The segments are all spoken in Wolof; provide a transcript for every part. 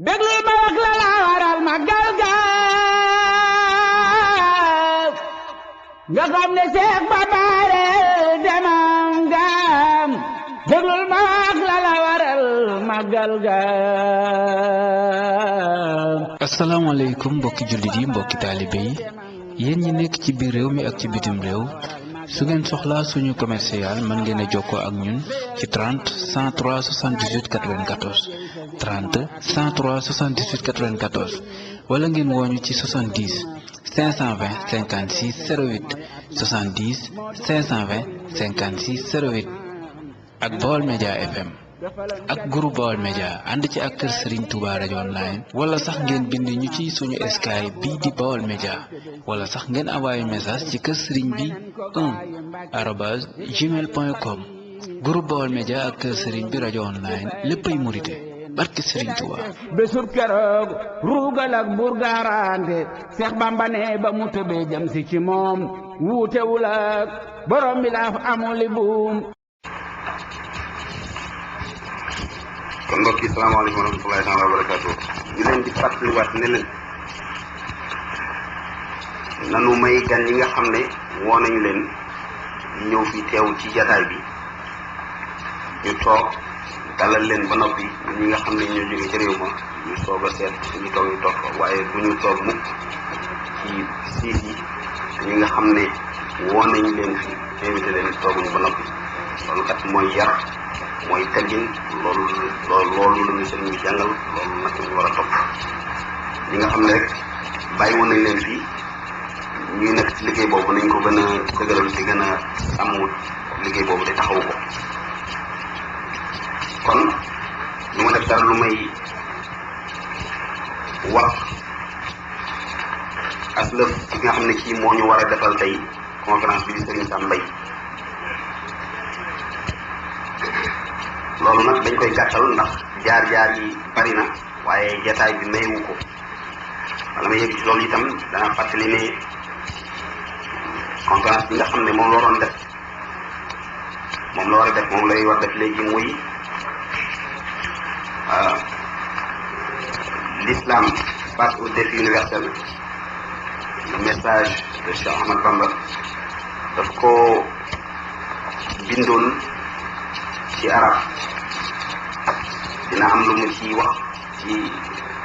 déglu ma wax la waral màggal ga nga xam ne Seex Bamba demam ga déglul ma wax la waral màggal ga. asalaamaaleykum mbokki jullit yi mbokki taalibe yi yéen ñi nekk ci biir réew mi ak ci bitim réew su ngeen soxlaa suñu commercial mën ngeen a jokkoo ak ñun ci 30 103 78 94 30 103 78 94 wala ngeen wooñu ci 70 520 56 08 70 520 56 08 ak Baol Média FM ak groupe Baol Média ànd ci ak kër Serigne Touba rajo online wala sax ngeen bind ñu ci suñu Skype bii di Baol Média wala sax ngeen envoyé message ci kër Serigne bi 1@gmail.com groupe Baol Média ak kër Serigne bi rajo online léppay murite barke Serigne Touba. bésub keroog ruugal ak buur gaarante Seex Bamba ne ba mu tëbee jëm si ci moom wuutewul ak borom bi laaf amuli buum. kon mbokk yi salaamaaleykum wa rahmatulahi taala wa barakaatu ñu leen di fàttaliwaat ne leen nanu may gan yi nga xam ne woo nañu leen ñëw fi teew ci jataay bi ñu toog dalal leen ba noppi ñi nga xam ne ñoo jóge ci réew ma ñu soog a seet ñu toog waaye bu ñu toog mukk ci siis yi ñi nga xam ne woo nañu leen fi invité leen tooguñu ba noppi loolu kat mooy yar mooy teggin loolu la ñu sëriñ bi jàngal loolu nag ñu war a topp ñi nga xam ne rek bàyyi woon nañ leen fii ñuy nekk ci liggéey boobu nañ ko gën a dëgëral di gën a sàmm liggéey boobu di taxawu ko kon lu ma def dara lu may wax aslëf ki nga xam ne kii moo ñu war a defal tey conférence bi di Serigne Sam Mbaye loolu nag dañ koy gàttal ndax jaar-jaar yi bari na waaye jataay bi mayewu ko wala ma yëg ci loolu itam dana fàttali ne conférence bi nga xam ne moom la waroon def moom lay war def léegi muy l'islam face au défi universel le message de Cheikh Ahmad Bamba daf ko bindoon ci arab dina am lu mu ci wax ci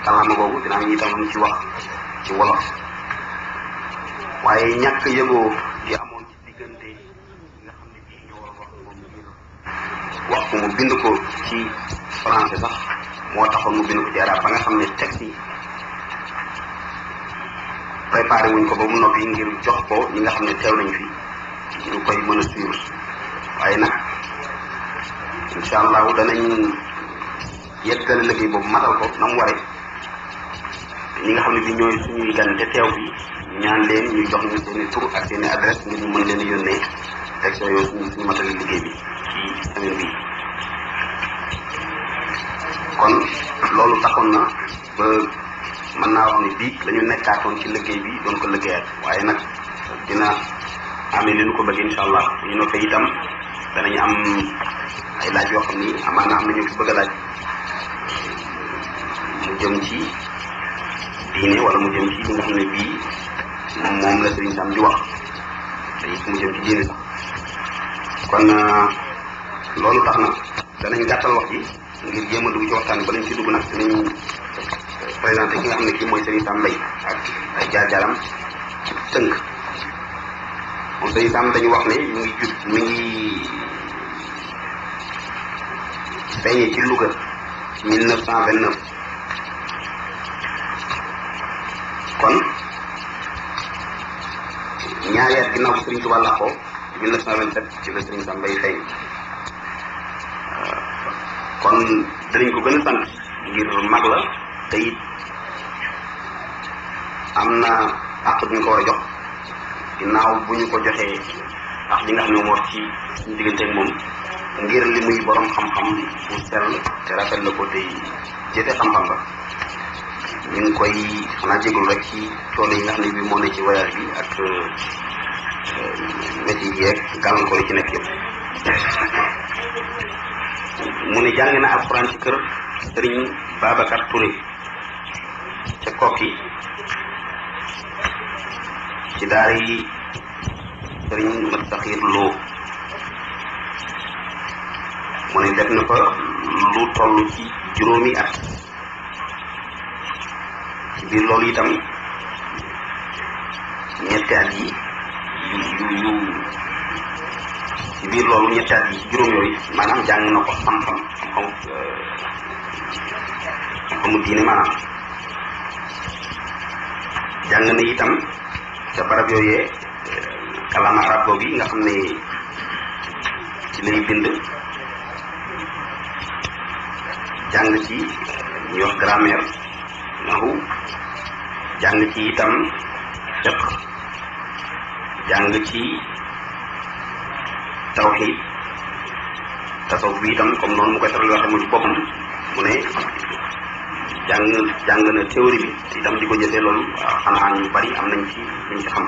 kàllaama boobu dina am itam lu mu ci wax ci wolof waaye ñàkk yëgoo yi amoon ci diggante nga xam ne bii ñoo war a wax moom ngir wax ko mu bind ko ci français sax moo taxoon mu bind ko ci arab ba nga xam ne texte yi préparé wuñ ko ba mu noppi ngir jox ko ñi nga xam ne teew nañ fi ñu koy mën a suivre waaye nag incha allahu danañ yeggale liggéey boobu matal ko na mu waree ñi nga xam ne bi ñooy suñuy gan te teew bi ñaan leen ñu jox ñu seen i tur ak seen i adresse ngir ñu mën leen a yónnee texte yooyu suñu matali liggéey bi ci semaine bi kon loolu taxoon na ba mën naa wax ne bii la ñu nekkaatoon ci liggéey bi doon ko liggéeyaat waaye nag dina amee li ñu ko bëgg incha allah ñu noppee itam danañu am ay laaj yoo xam ni amaana am nañu fi bëgg a laaj mu jëm ci diine wala mu jëm ci li nga xam ne bii moom la Serigne Sam di wax te it mu jëm ci diine sax kon loolu tax na danañ gàttal wax ji ngir jéem a dugg ci waxtaan bi ba lañ ci dugg nag dinañ présenté ki nga xam ne kii mooy Serigne Sam Mbaye ak ay jaar-jaaram ci tënk moom Serigne Sam dañu wax ne mi ngi feeñee ci Louga 1929 kon ñaari at ginnaaw bu Serigne Touba làqoo 1927 ci la Serigne Sam Mbaye feeñ kon danañ ko gën a sant ngir mag la te it am na àq bu ñu ko war a jox ginnaaw bu ñu ko joxee àq li nga xam ne moo ci suñu diggante ak moom ngir li muy borom xam-xam bu sell te rafet la ko tey jëfe xam-xam ba ñu ngi koy xanaa jégalu rek ci coono yi nga xam ne bii moo ne ci voyage bi ak métier yi yeeg gàllankoor yi ci nekk yëpp mu ne jàng na alxuraan ci kër Serigne Babacar Touré ca Kokki ci daara yi sëriñ Mustaxiir Lo mu ne def na fa lu toll ci juróomi at ci biir loolu itam ñetti at yi yu ci biir loolu ñetti at yi ci juróom yooyu maanaam jàng na ko xam-xamu diine maanaam jàng na itam ca barab yooyee kalaama arab googu nga xam ne ci lay bind jàng ci ñuy wax grammaire naxu jàng ci itam fiqh jàng ci tawxiid tasawuf bi itam comme noonu mu koy taral waxe mu ci boppam mu ne jàng na théorie bi itam di ko jëfee loolu xanaa ñu bari am nañ ci luñ ci xam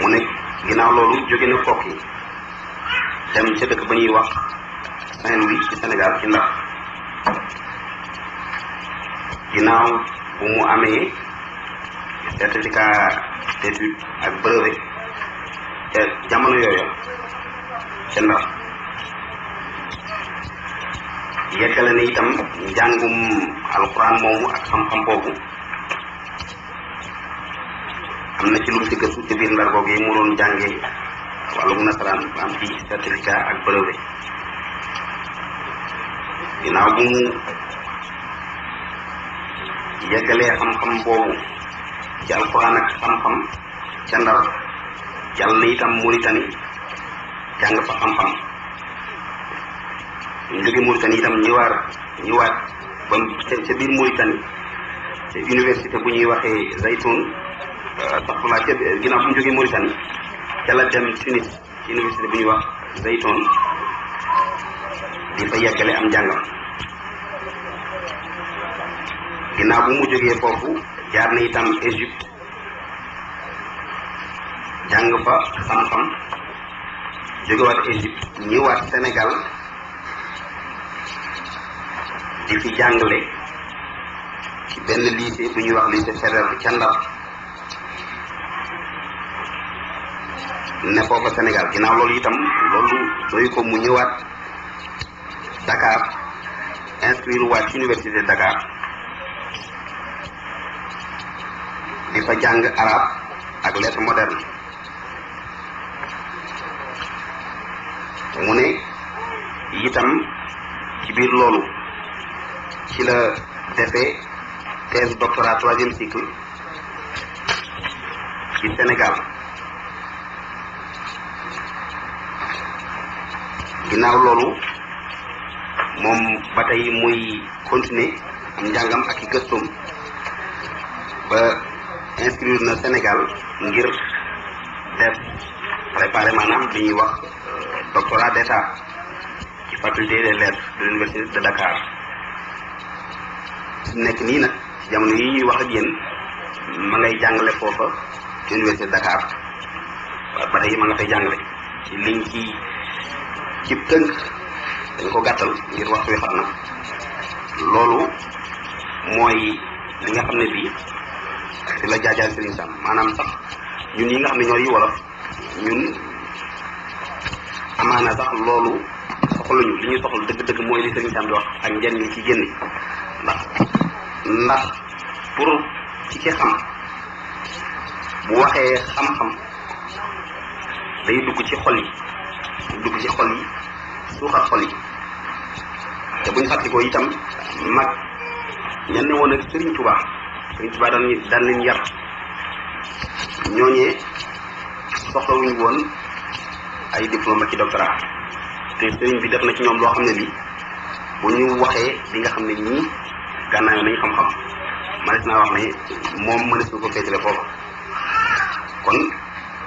mu ne ginnaaw loolu jóge na Kokki dem ca dëkk ba ñuy wax Saint-Louis ci Sénégal ci Ndar ginnaaw bu mu amee certificat d'études ak brevet te jamono yooyu ca Ndar yeggale na itam njàngum alxuraan moomu ak xam-xam boobu am na ci lu mu ci gëstu ci biir Ndar googu yi mu doon jàngee wàllum nasaraan ba am ci certificat ak brevet ginnaaw bu mu yeggalee xam-xam boobu ci alxuraan ak xam-xam ca Ndar jàll na itam Mauritanie jàng fa xam-xam ñu jóge Mauritanie itam ñëwaat ba ca biir Mauritanie ca université bu ñuy waxee Zaytoun saxulaa ca ginnaaw bu ñu jógee Mauritanie ca la dem Tunis ci université bu ñuy wax Zaytoun di fa yeggale am njàngam ginnaaw bu mu jógee foofu jaar na itam Égypte jàng fa xam-xam jógewaat Égypte ñëwaat Sénégal di fi jàngale ci benn lycée bu ñuy wax lycée Faidherbe ca Ndar ne foofa Sénégal ginnaaw loolu itam loolu doy ko mu ñëwaat Dakar inscrire waat ci université Dakar di fa jàng arabe ak lettres modernes mu ne itam ci biir loolu ci la defee thèse doctorat troisième cycle ci Sénégal ginnaaw loolu moom ba tey muy continuer am njàngam ak i gëstoom ba inscrire na Sénégal ngir def préparer maanaam li ñuy wax doctorat d'état ci faculté des lettres de l'université de Dakar nekk nii nag jamono yi ñuy wax ak yéen ma ngay jàngale foofa ci université de Dakar ba tey ma nga fay jàngale ci liñ ci tënk dañ ko gàttal ngir waxtu wi xam na loolu mooy li nga xam ne bii ci la jaajaal Serigne Sam maanaam sax ñun yi nga xam ne ñooy wolof ñun amaana sax loolu soxluñu li ñuy soxla dëgg-dëgg mooy li Serigne Sam di wax ak njëriñ li ci génn ndax pour ci ki xam bu waxee xam-xam day dugg ci xol yi suuxat xol yi te buñ fàttikoo itam mag ñan ne woon ak Serigne Touba daan leen yar ñooñee soxlawuñu woon ay diplôme ak i doctorat te Serigne bi def na ci ñoom loo xam ne lii bu ñu waxee li nga xam ne ñii gànnaayoo nañ xam-xam mënees naa wax ne moom mënees na ko féetale foofu kon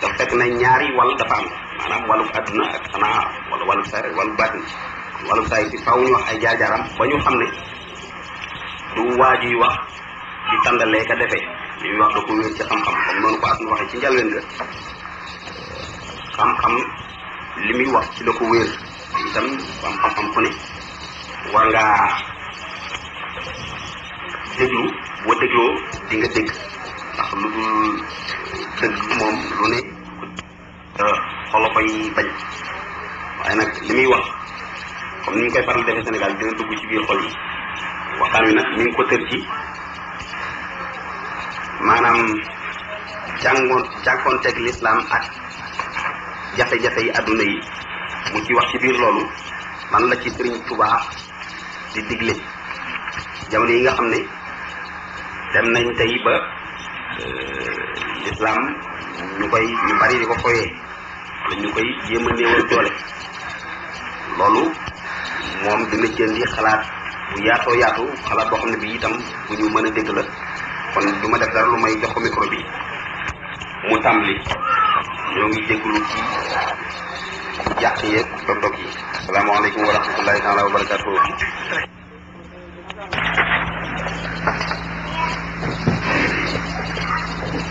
dafa fekk na ñaari wàll dafa am maanaam wàllu adduna ak xanaa wala wàllu baatin wàllu saa yi si faaw ñu wax ay jaar-jaaram ba ñu xam ne du waajuy wax di tàndalee ka defee li muy wax da ko wér ci xam-xam comme noonu ko asma waxee ci njëlbeen nga xam-xam li muy wax ci la ko wér itam am xam-xam ku ne war ngaa déglu boo dégloo di nga dégg ndax lu dul dëgg moom lu ne xolo koy bañ waaye nag li muy wax comme ni ñu koy faral defee Sénégal dina dugg ci biir xol yi waxtaan wi nag mi ngi ko tër ci maanaam jànkoonteeg lislaam ak jafe-jafe yi adduna yi mu ci wax ci biir loolu man la ci Sëriñ Tuubaa di digle jamono yi nga xam ne dem nañ tey ba lislaam ñu bari di ko foyee wala ñu koy jéem a néewal doole loolu moom dina ci indi xalaat bu yaatoo yaatu xalaat boo xam ne bi itam bu ñu mën a dégg la kon du ma def dara lu may jox ko micro bi mu tàmbali ñoo ngi jégalu ci jàq yeeg dog-dog yi asalaamaaleykum wa rahmatullahi taala wa barakatuhu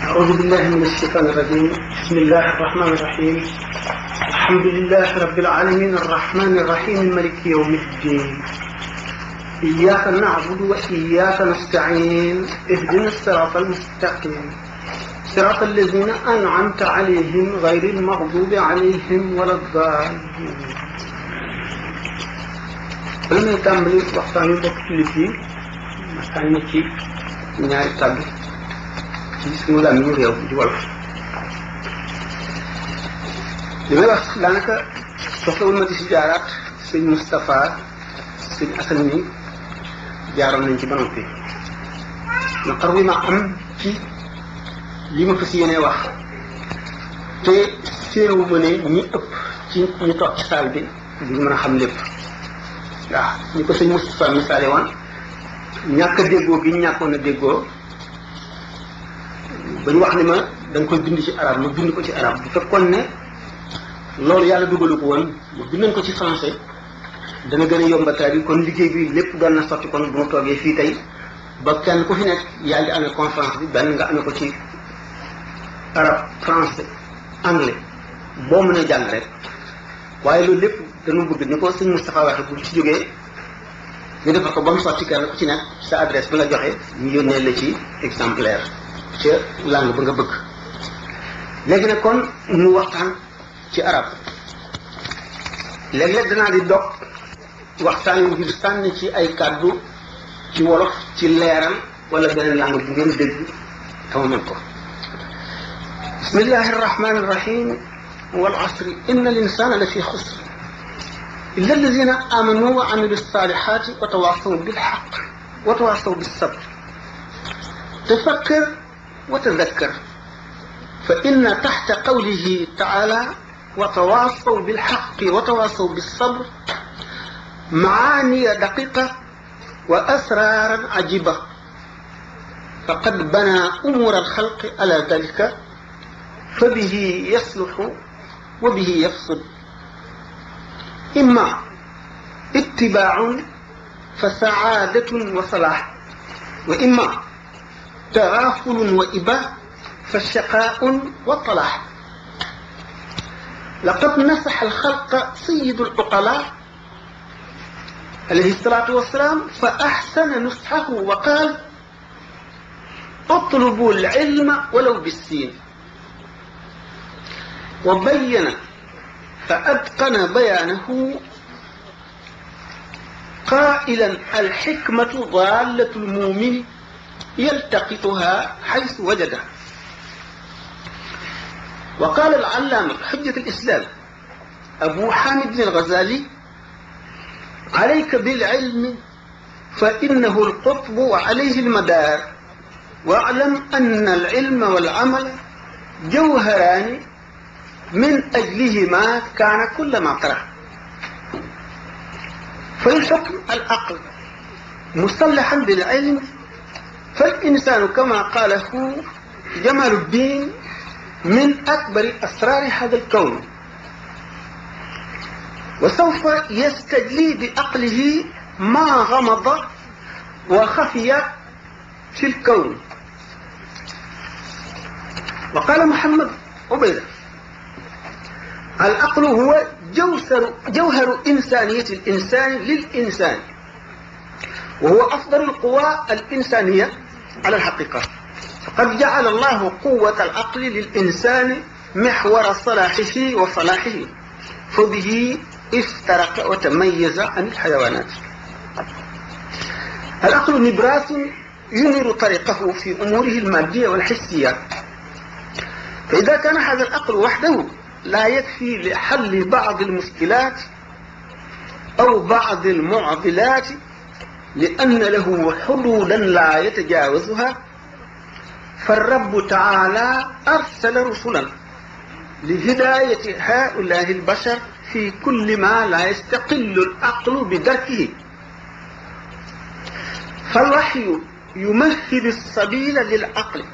أعوذ بالله من الشيطان الرجيم بسم الله الرحمن الرحيم الحمد لله رب العالمين الرحمن الرحيم مالك يوم الدين إياك نعبد وإياك نستعين اهدنا الصراط المستقيم صراط الذين أنعمت عليهم غير المغضوب عليهم ولا الضالين لما يتعمل وقتان بك لفي مثلا نتي ñaari tàgg ci suñu la ñu réew di wolof li may wax daanaka soxlawul ma di si jaaraat sëñ Moustapha sëñ Assane ni jaaroon nañ ci ba noppi naqar wi ma am ci li ma fas yéene wax te séeréwu ma ne ñi ëpp ci ñu toog ci saal bi duñu mën a xam lépp waaw ñu ko sëñ Moustapha misaale woon ñàkk a déggoo gi ñàkkoon a déggoo ba ñu wax ni ma da nga koy bind ci arab ma bind ko ci arab bu fekkoon ne loolu yàlla dugalu ko woon ma bindoon ko ci français dana gën a yombataay bi kon liggéey bi lépp doon na sotti kon bu ma toogee fii tey ba kenn ku fi nekk yaa ngi amee conférence bi benn nga amee ko ci arab français anglais boo mën a jàng rek waaye loolu lépp dañu bëgg ni ko sëñ Moustapha waxee bu ci jógee ñu defar ko ba mu sotti kenn ku ci nekk sa adresse bi nga joxe ñu yónnee la ci exemplaire ca langue ba nga bëgg léegi nag kon mu waxtaan ci arab léeg-léeg danaa di dog waxtaan yu ngir sànni ci ay kàddu ci wolof ci leeral wala beneen langue bu ngeen dégg tama mën ko bismillahi arrahmani irrahim wal asri inna al insana la fi xusr illa alladina amanu wa amilu alsalihati wa tawasaw bilxaq wa tawasaw bilsabr tafakkar wa tadakkar fa inna taxta qawlihi taala wa tawasaw bilxaqi wa tawasaw bilsabr maaniya daqiqa wa asraran ajiba faqad bana umura alxalqi ala dalika fa bihi yasluxu wa bihi yafsud إما اتباع فسعادة وصلاح وإما تغافل وإباء فشقاء وطلاح لقد نصح الخلق سيد العقلاء عليه الصلاة والسلام فأحسن نصحه وقال اطلبوا العلم ولو بالسين وبين فأتقن بيانه قائلا الحكمة ضالة المؤمن يلتقطها حيث وجدها وقال العلامة حجة الإسلام أبو حامد الغزالي عليك بالعلم فإنه القطب وعليه المدار واعلم أن العلم والعمل جوهران من أجلهما كان كل ما قرأ فالحكم العقل مصلحا بالعلم فالإنسان كما قاله جمال الدين من أكبر أسرار هذا الكون وسوف يستجلي بعقله ما غمض وخفي في الكون وقال محمد عبيدة العقل هو جوهر إنسانية الإنسان للإنسان وهو أفضل القوى الإنسانية على الحقيقة. فقد جعل الله قوة العقل للإنسان محور صلاحه وفلاحه، فبه افترق وتميز عن الحيوانات. العقل نبراس ينير طريقه في أموره المادية والحسية، فإذا كان هذا العقل وحده لا يكفي لحل بعض المشكلات أو بعض المعضلات لأن له حدودا لا يتجاوزها، فالرب تعالى أرسل رسلا لهداية هؤلاء البشر في كل ما لا يستقل العقل بدركه. فالوحي يمهد السبيل للعقل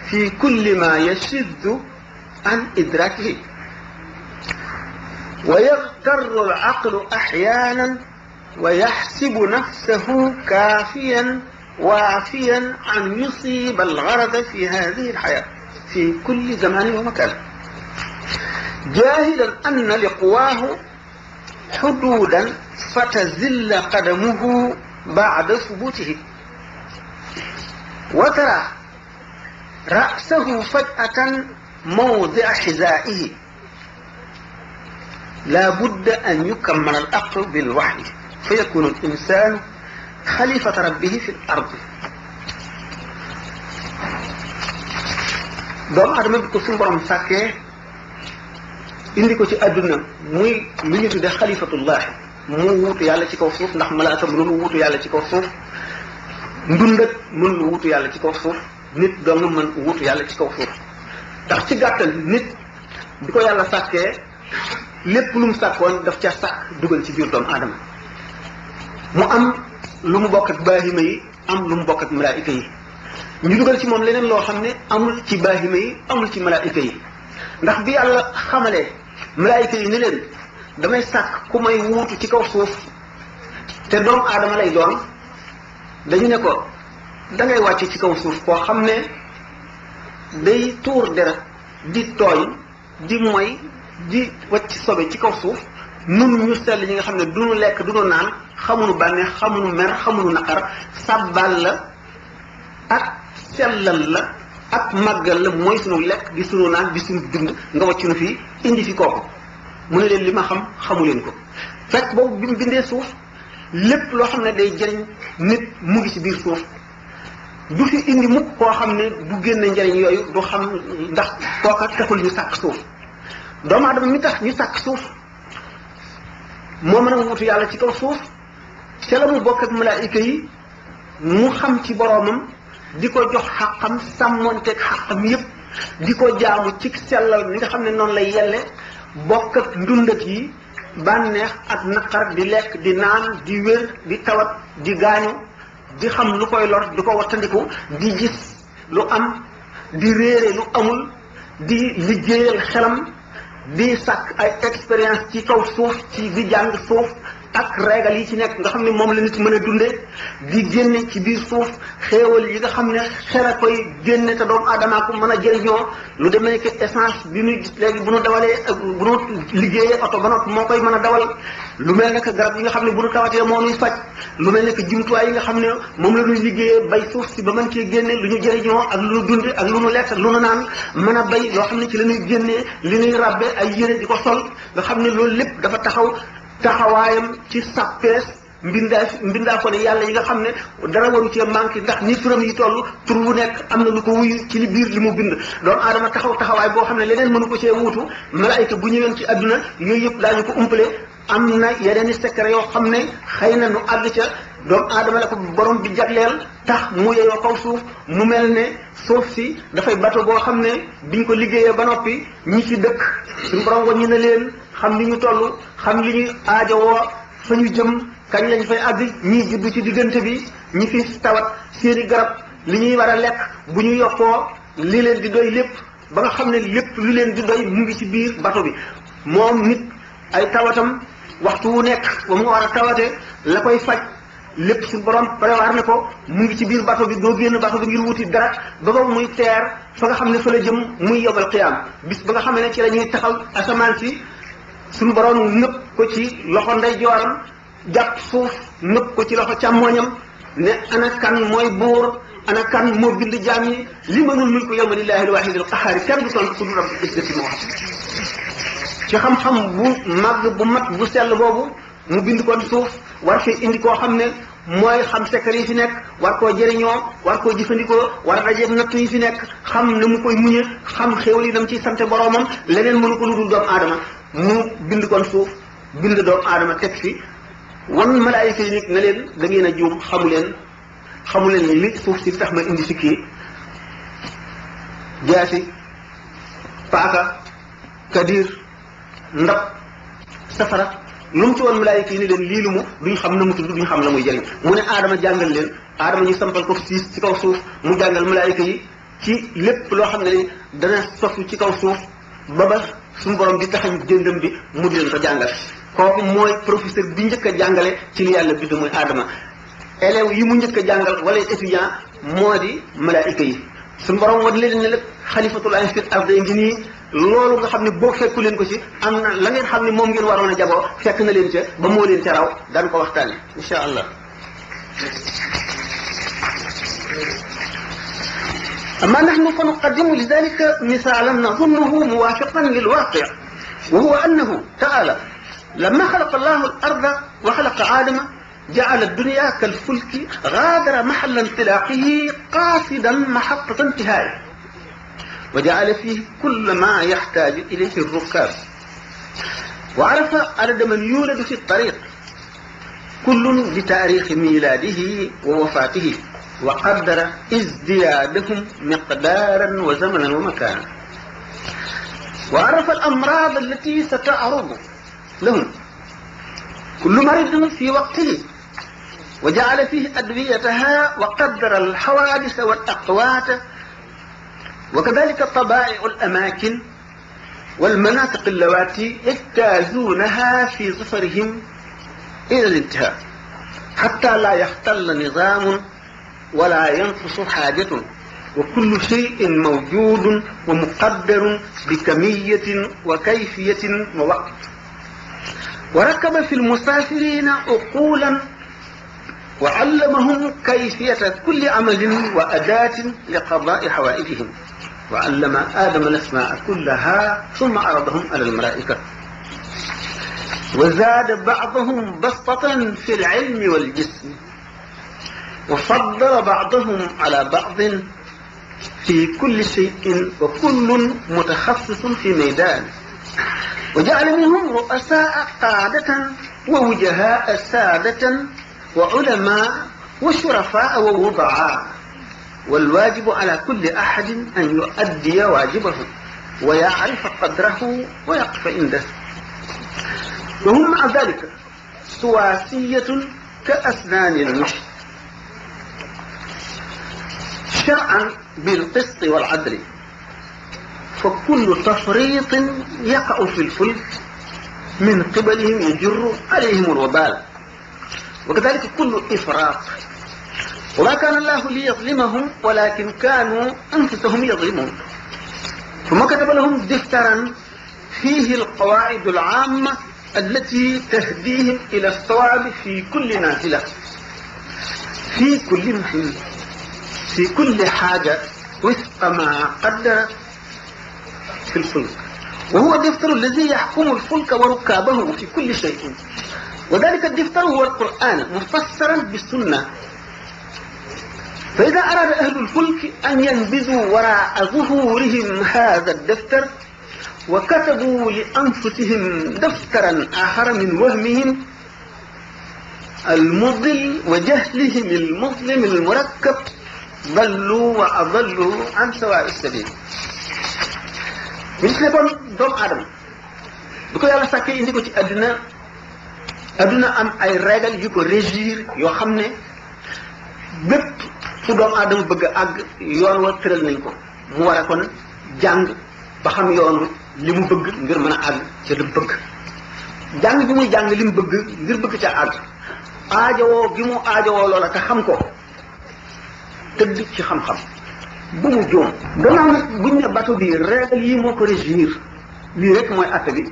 في كل ما يشذ عن إدراكه، ويغتر العقل أحيانا ويحسب نفسه كافيا وافيا أن يصيب الغرض في هذه الحياة في كل زمان ومكان، جاهلا أن لقواه حدودا فتزل قدمه بعد ثبوته، وترى رأسه فجأة موضع حذائه. لا بد أن يكمل العقل بالوحي فيكون الإنسان خليفة ربه في الأرض. doomu adama bi ko suñu borom sàkkee indi ko ci àdduna muy lu ñu tuddee xalifatullahi, mu wuutu yàlla ci kaw suuf, ndax malaaka mënul wuutu yàlla ci kaw suuf, ndundat mënul wuutu yàlla ci kaw suuf, nit dong mën wuutu yàlla ci kaw suuf. ndax ci gàttal nit bi ko yàlla sàkkee lépp lu mu sàkkoon daf ca sàkk dugal ci biir doomu aadama, mu am lu mu bokk ak baahima yi, am lu mu bokk ak malaayika yi. ñu dugal ci moom leneen loo xam ne amul ci baahima yi, amul ci malaayika yi. ndax bi yàlla xamalee malaayika yi ni leen damay sàkk ku may wuutu ci kaw suuf te doomu aadama lay doon, dañu ne ko dangay wàcc ci kaw suuf koo xam ne day tuur deret di tooñ di moy di wàcc sobe ci kaw suuf. nun ñu sell ñi nga xam ne duñu lekk duñu naan, xamuñu bànneex, xamuñu mer, xamuñu naqar, sàbbal la ak sellal la ak màggal la mooy sunu lekk di sunu naan di sunu dund, nga wàcc nu fii indi fi kooku. mu ne leen li ma xam xamu leen ko. fekk boobu bi mu bindee suuf lépp loo xam ne day jëriñ nit mu ngi ci biir suuf. du fi indi mukk koo xam ne du génne njëriñ yooyu, du xam ndax kooka taxul ñu sàkk suuf. doomu aadama mi tax ñu sàkk suuf moo mën a wutu yàlla ci kaw suuf, ca la mu bokk ak malaayika yi, mu xam ci boroomam, di ko jox xaqam, sàmmonteeg xaqam yépp, di ko jaamu ci sellal mi nga xam ne noonu lay yelle, bokk ak ndundat yi, bànneex ak naqar, di lekk di naan di wér di tawat di gaañu, di xam lu koy lor di ko wattandiku, di gis lu am, di réere lu amul, di liggéeyal xelam, di sàkk ay expérience ci kaw suuf, ci di jàng suuf ak régal yi ci nekk nga xam ne moom la nit mën a dundee, di génne ci biir suuf xéewal yi nga xam ne xel a koy génne te doomu aadama ko mën a jëriñoo. lu demee ni essence bi ñuy gis léegi bu nu dawalee ak bu nu liggéeyee oto ba noppi moo koy mën a dawal, lu mel ne que garab yi nga xam ne bu nu tawatee moo nuy faj, lu mel ne que jumtuwaay yi nga xam ne moom la ñuy liggéeyee bay suuf si ba mën cee génne lu ñu jëriñoo ak lu ñu dund ak lu ñu lekk ak lu ñu naan, mën a bay loo xam ne ci la ñuy génnee li ñuy ràbbe ay yére di ko sol, nga xam ne loolu lépp dafa taxawaayam ci sàppees mbindaa ko ne yàlla yi nga xam ne dara waru cee manqué, ndax ni turam yi toll tur wu nekk am na lu ko wuyu ci li biir li mu bind. doomu aadama taxawaay boo xam ne leneen mënu ko cee wuutu. malaayika bu ñëween ci àdduna yooyu yëpp daañu ko umpale. am na yeneen i secret yoo xam ne xëy na nu àgg ca doomu aadama la ko borom bi jagleel tax mu yeyoo kaw suuf. mu mel ne suuf si dafay bato boo xam ne biñ ko liggéeyee ba noppi ñi ci dëkk suñu borom waññi na leen, xam li ñu toll, xam li ñuy aajowoo, fa ñu jëm, kañ lañ fay àgg, ñii juddu ci diggante bi, ñi fi tawat seeni garab, li ñuy war a lekk bu ñu yokkoo li leen di doy lépp, ba nga xam ne lépp lu leen di doy mu ngi ci biir bato bi. moom nit ay tawatam waxtu wu nekk ba mu war a tawate la koy faj lépp suñu borom prévoir na ko mu ngi ci biir bato bi. doo génn bato bi ngir wuti dara ba ba muy teer fa nga xam ne fa la jëm muy yowmal qiyaam, bis ba nga xam ne ci la ñuy taxaw asamaan si suñu borom nëpp ko ci loxo ndey jooram jàpp suuf nëpp ko ci loxo càmmooñam ne ana kan mooy buur ana kan moo bind jaam yi limanul mulku yawma lillahi alwahid alqahar kenn du tontu ku dul rabbi izzati moo xam ci xam-xam bu màgg bu mat bu sell boobu mu bind kon suuf war fi indi koo xam ne mooy xam secret yi fi nekk war koo jëriñoo war koo jëfandikoo war a dajeeg nattu yi fi nekk xam na mu koy muñe xam xéwal yi dam ciy sante boroomam leneen mënu ko lu dul doomu aadama mu bind kon suuf bind doomu aadama teg fi wan malaayika yi nit ne leen da ngeen a juum xamu leen li suuf si tax ma indi si kii jaasi paaka kadir ndab safara lu mu ci woon malaayika yi ne leen lii lu mu duñ xam na mu tudd duñ xam la muy jëriñ mu ne aadama jàngal leen aadama ñu sampal ko siis ci kaw suuf mu jàngal malaayika yi ci lépp loo xam ne ni dana sosu ci kaw suuf ba ba suñu borom di taxañ jëndam bi mu di leen ko jàngal kooku mooy professeur bi njëkk a jàngale ci li yàlla bind muy aadama élèves yi mu njëkk a jàngal wala étudiant moo di malaayika yi suñu borom wan leen ne lépp xalifatulahi fil ardi ngi nii loolu nga xam ne boo fekku leen ko ci am na la ngeen xam ne moom ngeen waroon a jagoo fekk na leen ca ba moo leen ca raw daan ko waxtaane insha allah أما نحن فنقدم لذلك مثالا نظنه موافقا للواقع وهو أنه تعالى لما خلق الله الأرض وخلق آدم جعل الدنيا كالفلك غادر محل انطلاقه قاصدا محطة انتهائه وجعل فيه كل ما يحتاج إليه الركاب وعرف عدد من يولد في الطريق كل بتاريخ ميلاده ووفاته وقدر ازديادهم مقدارا وزمنا ومكانا وعرف الأمراض التي ستعرض لهم كل مريض في وقته وجعل فيه أدويتها وقدر الحوادث والأقوات وكذلك طبائع الأماكن والمناطق اللواتي يجتازونها في ظفرهم إلى الانتهاء حتى لا يختل نظام ولا ينقص حاجة وكل شيء موجود ومقدر بكمية وكيفية ووقت وركب في المسافرين عقولا وعلمهم كيفية كل عمل وأداة لقضاء حوائجهم وعلم آدم الأسماء كلها ثم عرضهم على الملائكة وزاد بعضهم بسطة في العلم والجسم وفضل بعضهم على بعض في كل شيء وكل متخصص في ميدان وجعل منهم رؤساء قادة ووجهاء سادة وعلماء وشرفاء ووضعاء والواجب على كل أحد أن يؤدي واجبه ويعرف قدره ويقف عنده وهم مع ذلك سواسية كأسنان المشط شرعا بالقسط والعدل فكل تفريط يقع في الفلك من قبلهم يجر عليهم الوبال وكذلك كل إفراط وما كان الله ليظلمهم ولكن كانوا أنفسهم يظلمون ثم كتب لهم دفترا فيه القواعد العامة التي تهديهم إلى الصواب في كل نازلة في كل محل في كل حاجة وفق ما قدر في الفلك وهو الدفتر الذي يحكم الفلك وركابه في كل شيء وذلك الدفتر هو القرآن مفسرا بالسنة فإذا أراد أهل الفلك أن ينبذوا وراء ظهورهم هذا الدفتر وكتبوا لأنفسهم دفترا آخر من وهمهم المضل وجهلهم المظلم المركب ضلوا وأضلوا عن سواء السبيل gis ne kon doomu aadama bu ko yàlla sàkkee indi ko ci adduna am ay règle yu ko régir yoo xam ne bépp fu doomu aadama bëgg a àgg yoon wa tëral nañ ko mu war a kon jàng ba xam yoonu li mu bëgg ngir mën a àgg ca li mu bëgg jàng bi muy jàng li mu bëgg ngir bëgg ca àgg aajowoo gi mu aajowoo loola te xam ko tëdd ci xam-xam bu mu jóom gannaaw nag buñ ne bato bi règle yi moo ko régir lii rek mooy atte bi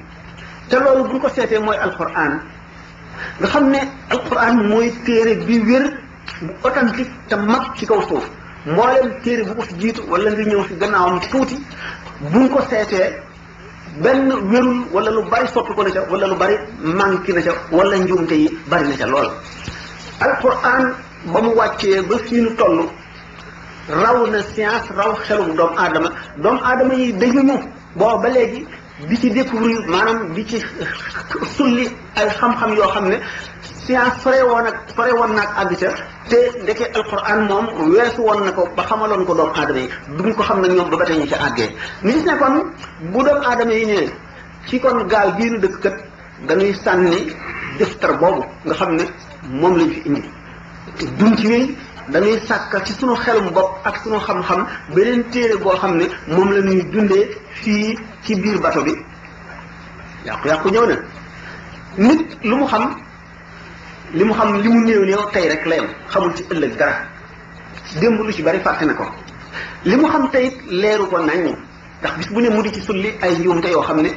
te loolu buñ ko seetee mooy alquran nga xam ne alquran mooy téere bi wér bu authentique te mag ci kaw suuf mboolem téere bu ko fi jiitu wala nga ñëw fi gannaawam tuuti buñ ko seetee benn wérul wala lu bari soppi ko na ca wala lu bari manqué na ca wala njuumte yi bari na ca lool. alquran ba mu wàccee ba fii nu toll raw na science raw xelum doomu aadama yi dañu boo ba léegi di ci découvrir maanaam di ci sulli ay xam-xam yoo xam ne science fare woon naag àgg ca te ndeke alquran moom weesu woon na ko ba xamaloon ko doomu aadama yi duñ ko xam nag ñoom ba tey ñu ca àggee ñu gis ne kon bu doomu aadama yi ne ci kon gaal gii nu dëkk kat dañuy sànni deftar boobu nga xam ne moom lañ fi indi duñ ci wéy dañuy sàkk ci sunu xelum bopp ak sunu xam-xam beneen téere boo xam ne moom la ñuy dundee fii ci biir bato bi yàqu-yàqu ñëw na nit li mu xam li mu néew tey rek la yam xamul ci ëllëg dara démb lu ci bari fàtte na ko li mu xam tey leeru ko nañ ndax bis bu ne mu di ci sulli ay njuumte yoo xam ne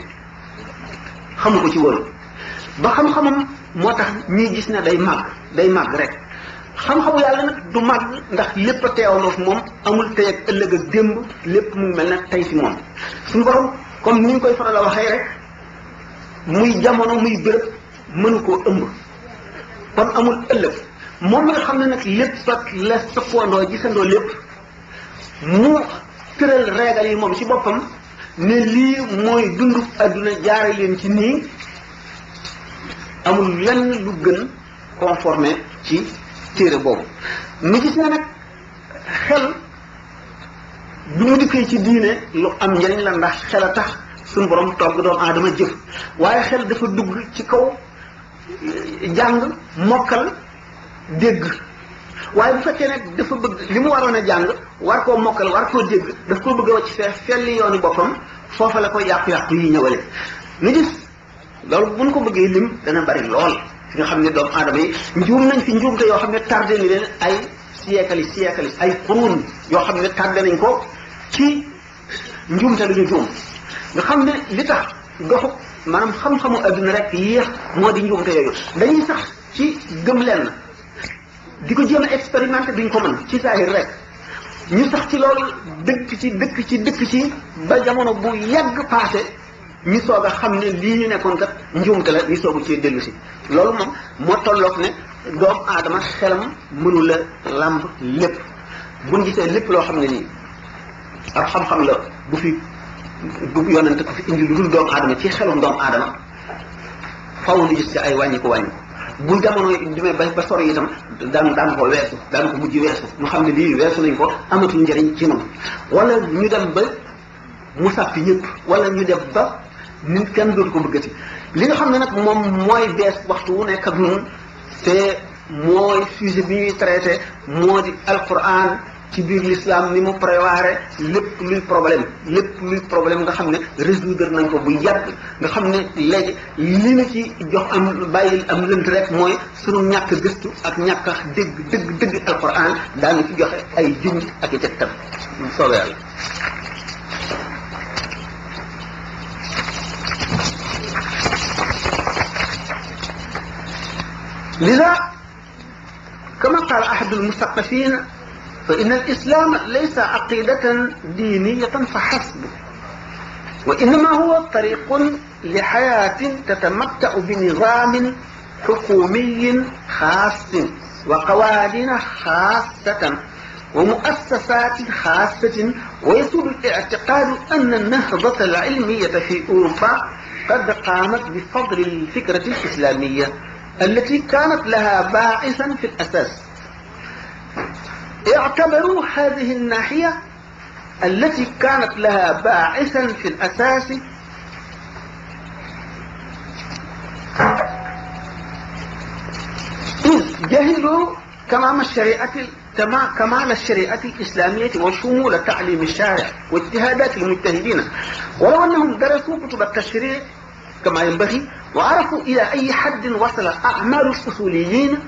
xamu ko ci woon ba xam-xamam moo tax ñuy gis ne day màgg rek xam-xamu yàlla nag du màgg ndax lépp a teewandoo fi moom amul tey ak ëllëg ak démb lépp mu mel ne tey fi moom suñu borom comme ni ñu koy faral a waxee rek muy jamono muy béréb mënu koo ëmb kon amul ëllëg moom mi nga xam ne nag lépp la sëppoondoo gisandoo lépp mu tëral régal yi moom ci boppam ne lii mooy dundu adduna jaare leen ci nii amul lenn lu gën conformé ci téere boobu ñu gis ne nag xel bi mu dikkee ci diine lu am njëriñ la ndax xel a tax suñu borom togg doomu aadama jëf waaye xel dafa dugg ci kaw jàng mokkal dégg waaye bu fekkee nag dafa bëgg li mu waroon a jàng war koo mokkal war koo dégg daf koo bëgg a wàcc fee felli yooni boppam foofa la ko yàqu-yàqu yi ñëwale ñu gis loolu buñ ko bëggee lim dana bari lool fi nga xam ne doomu aadama yi njuum nañ fi njuumte yoo xam ne tardé ni leen ay siècle ay quruun yoo xam ne tardé nañ ko ci njuumte lu ñu juum nga xam ne li tax doxu maanaam xam-xamu adduna rek yéex moo di njuumte yooyu dañuy sax ci gëm leen di ko jéem a expérimenté duñ ko mën ci saahir rek ñu sax ci loolu dëkk ci ba jamono bu yàgg passé ñu soog a xam ne lii ñu nekkoon kat njuumte la ñu soogu ci dellu si loolu moom moo tolloog ne doomu aadama xelam mënu la làmb lépp buñ gisee lépp loo xam ne nii ak xam-xam la bu fi du yonente ko fi indi lu dul doomu aadama ci xelum doomu aadama faw ñu gis ci ay wàññi ko bu jamono demee ba sori itam daan ko weesu daan ko mujj weesu ñu xam ne lii weesu nañ ko amatul njëriñ ci noonu wala ñu dem ba mu sàppi ñëpp wala ñu dem ba nit kenn dootu ko bëggati li nga xam ne nag moom mooy bees waxtu wu nekk ak ñun te mooy sujet bi ñuy traité moo di alquran ci biir l'islam ni mu préparé lépp luy problème nga xam ne résoudre nañ ko bu yàgg nga xam ne léegi li na ci jox am bàyyil am lënt rek mooy sunu ñàkk gëstu ak ñàkk a dëgg alquran daanu ci joxe ay junj ak i tegtal soobee yàlla لذا كما قال أحد المثقفين فإن الإسلام ليس عقيدة دينية فحسب وإنما هو طريق لحياة تتمتع بنظام حكومي خاص وقوانين خاصة ومؤسسات خاصة ويسود الاعتقاد أن النهضة العلمية في أوروبا قد قامت بفضل الفكرة الإسلامية التي كانت لها باعثا في الأساس. اعتبروا هذه الناحية التي كانت لها باعثا في الأساس إذ جهلوا كمال الشريعة الإسلامية وشمول تعليم الشارع واجتهادات المجتهدين، ولو أنهم درسوا كتب التشريع كما ينبغي وعرفوا إلى أي حد وصل أعمال الأصوليين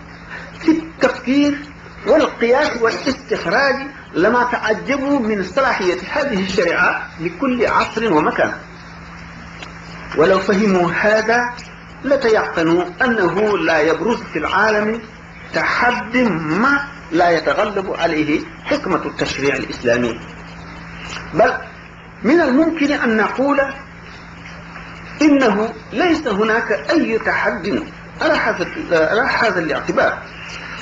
في التفكير والقياس والاستخراج لما تعجبوا من صلاحية هذه الشريعة لكل عصر ومكان. ولو فهموا هذا لتيقنوا أنه لا يبرز في العالم تحد ما لا يتغلب عليه حكمة التشريع الإسلامي، بل من الممكن أن نقول إنه ليس هناك أي تحد على هذا الاعتبار،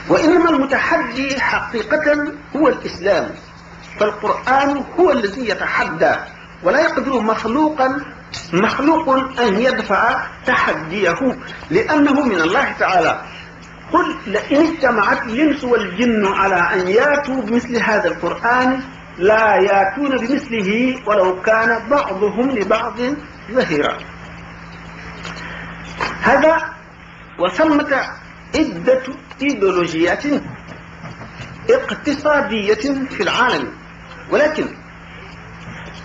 وإنما المتحدي حقيقة هو الإسلام، فالقرآن هو الذي يتحدى، ولا يقدر مخلوق أن يدفع تحديه، لأنه من الله تعالى. قل لئن اجتمعت الإنس والجن على أن ياتوا بمثل هذا القرآن لا ياتون بمثله ولو كان بعضهم لبعض ظهيرا. هذا وثمة عدة إيديولوجيات اقتصادية في العالم، ولكن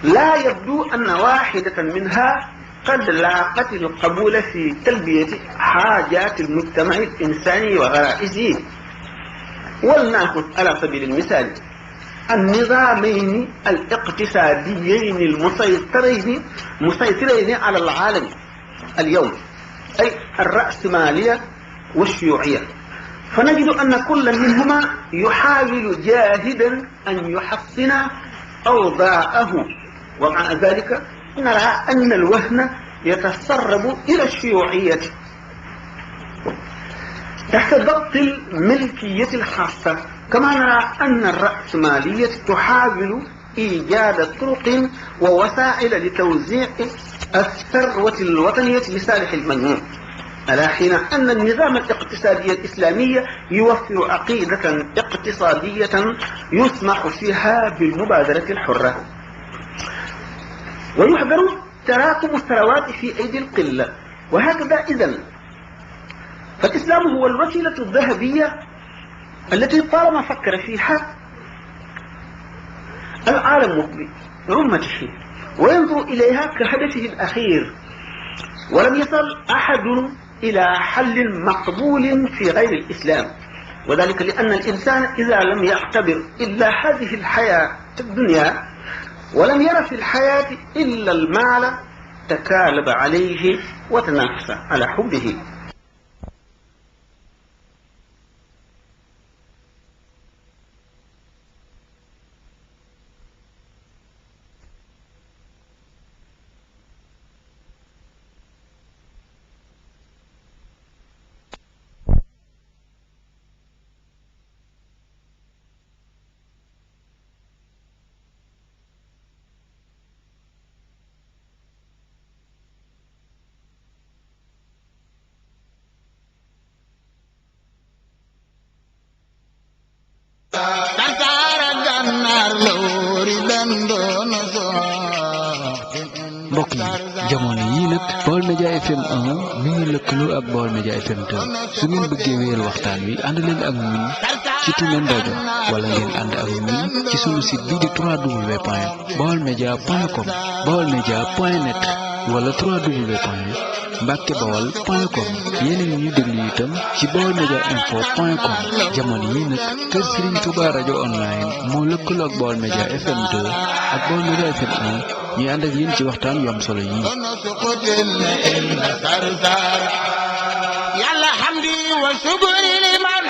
لا يبدو أن واحدة منها قد لاقت القبول في تلبية حاجات المجتمع الإنساني وغرائزه. ولنأخذ على سبيل المثال النظامين الاقتصاديين المسيطرين على العالم اليوم، أي الرأسمالية والشيوعية، فنجد أن كل منهما يحاول جاهدا أن يحسن أوضاعه، ومع ذلك نرى أن الوهن يتسرب إلى الشيوعية تحت ضغط الملكية الخاصة، كما نرى أن الرأسمالية تحاول إيجاد طرق ووسائل لتوزيع الثروة الوطنية لصالح المجموع، على حين أن النظام الاقتصادي الإسلامي يوفر عقيدة اقتصادية يسمح فيها بالمبادرة الحرة، ويحذر تراكم الثروات في أيدي القلة. وهكذا إذن فالإسلام هو الوسيلة الذهبية التي طالما فكر فيها العالم برمته وينظر إليها كهدفه الأخير، ولم يصل أحد إلى حل مقبول في غير الإسلام، وذلك لأن الإنسان إذا لم يعتبر إلا هذه الحياة الدنيا ولم ير في الحياة إلا المال تكالب عليه وتنافس على حبه. mbokk yi jamono yii nag Baol Média FM 1 mi ngi lëkkaloo ak Baol Média FM 2 su ngeen bëggee wéyal waxtaan wi ànd leen ak ñun ci Tumen rajo wala ngeen ànd ak ñun ci sunu site bii di www.baolmedia.com baolmedia.net wala www.mbackebaol.com. yéen a ngi ñu déglu itam ci baolmediainfo.com. jamono yii nag kër Serigne Touba rajo online moo lëkkaloo ak Baol Média FM 2 ak Baol Média FM 1 ñuy ànd ak yéen ci waxtaan yu am solo yi. yàlla hamdi wa shukri liman